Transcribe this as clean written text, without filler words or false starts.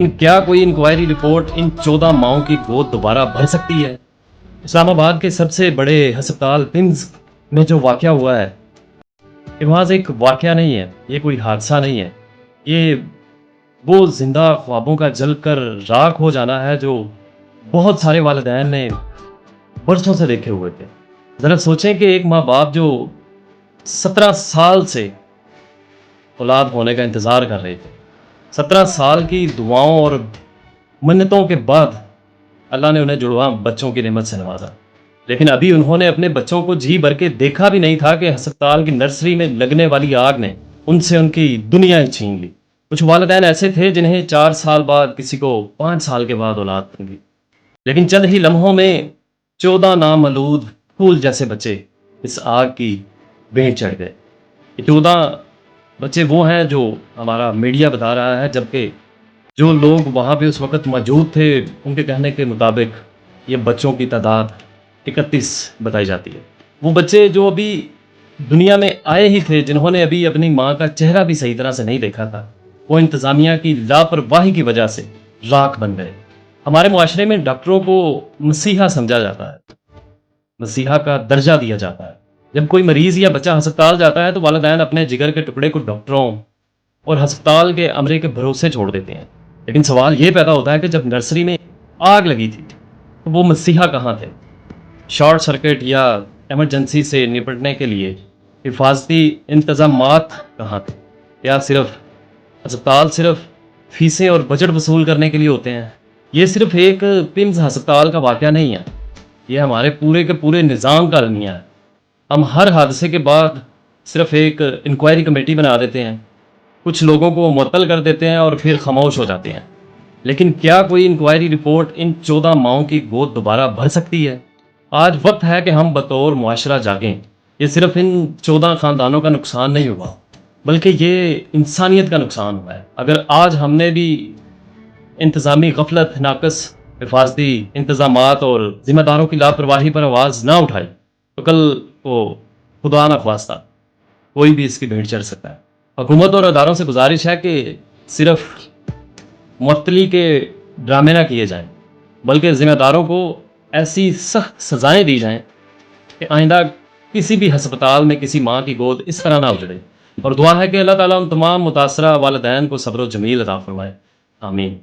کیا کوئی inquiry report ان 14 ماؤں کی گود دوبارہ بھر سکتی ہے؟ اسلام آباد کے سب سے بڑے ہسپتال پمز میں جو واقعہ ہوا ہے یہ محض ایک واقعہ نہیں ہے، یہ کوئی حادثہ نہیں ہے، یہ وہ زندہ خوابوں کا جل کر راکھ ہو جانا ہے جو بہت سارے والدین نے برسوں سے دیکھے ہوئے تھے۔ ذرا سوچیں کہ ایک ماں باپ جو 17 سال سے اولاد ہونے کا انتظار کر رہے تھے، 17 سال کی دعاؤں اور منتوں کے بعد اللہ نے انہیں جڑواں بچوں کی نعمت سے نوازا، لیکن ابھی انہوں نے اپنے بچوں کو جی بھر کے دیکھا بھی نہیں تھا کہ ہسپتال کی نرسری میں لگنے والی آگ نے ان سے ان کی دنیا چھین لی۔ کچھ والدین ایسے تھے جنہیں 4 سال بعد، کسی کو 5 سال کے بعد اولاد ملی، لیکن چند ہی لمحوں میں 14 نامولود پھول جیسے بچے اس آگ کی بھیٹ چڑھ گئے۔ یہ 14 بچے وہ ہیں جو ہمارا میڈیا بتا رہا ہے، جبکہ جو لوگ وہاں پہ اس وقت موجود تھے ان کے کہنے کے مطابق یہ بچوں کی تعداد 31 بتائی جاتی ہے۔ وہ بچے جو ابھی دنیا میں آئے ہی تھے، جنہوں نے ابھی اپنی ماں کا چہرہ بھی صحیح طرح سے نہیں دیکھا تھا، وہ انتظامیہ کی لاپرواہی کی وجہ سے راکھ بن گئے۔ ہمارے معاشرے میں ڈاکٹروں کو مسیحا سمجھا جاتا ہے، مسیحا کا درجہ دیا جاتا ہے۔ جب کوئی مریض یا بچہ ہسپتال جاتا ہے تو والدین اپنے جگر کے ٹکڑے کو ڈاکٹروں اور ہسپتال کے عملے کے بھروسے چھوڑ دیتے ہیں، لیکن سوال یہ پیدا ہوتا ہے کہ جب نرسری میں آگ لگی تھی تو وہ مسیحا کہاں تھے؟ شارٹ سرکٹ یا ایمرجنسی سے نپٹنے کے لیے حفاظتی انتظامات کہاں تھے؟ یا ہسپتال صرف فیسیں اور بجٹ وصول کرنے کے لیے ہوتے ہیں؟ یہ صرف ایک پمز ہسپتال کا واقعہ نہیں ہے، یہ ہمارے پورے کے پورے نظام کا المیہ ہے۔ ہم ہر حادثے کے بعد صرف ایک انکوائری کمیٹی بنا دیتے ہیں، کچھ لوگوں کو معطل کر دیتے ہیں اور پھر خاموش ہو جاتے ہیں، لیکن کیا کوئی انکوائری رپورٹ ان 14 ماؤں کی گود دوبارہ بھر سکتی ہے؟ آج وقت ہے کہ ہم بطور معاشرہ جاگیں۔ یہ صرف ان 14 خاندانوں کا نقصان نہیں ہوا، بلکہ یہ انسانیت کا نقصان ہوا ہے۔ اگر آج ہم نے بھی انتظامی غفلت، ناقص حفاظتی انتظامات اور ذمہ داروں کی لاپرواہی پر آواز نہ اٹھائی تو کل کو خدا نخواستہ کوئی بھی اس کی بھیڑ چڑھ سکتا ہے۔ حکومت اور اداروں سے گزارش ہے کہ صرف معطلی کے ڈرامے نہ کیے جائیں، بلکہ ذمہ داروں کو ایسی سخت سزائیں دی جائیں کہ آئندہ کسی بھی ہسپتال میں کسی ماں کی گود اس طرح نہ اجڑے۔ اور دعا ہے کہ اللہ تعالیٰ ان تمام متاثرہ والدین کو صبر و جمیل عطا فرمائے۔ آمین۔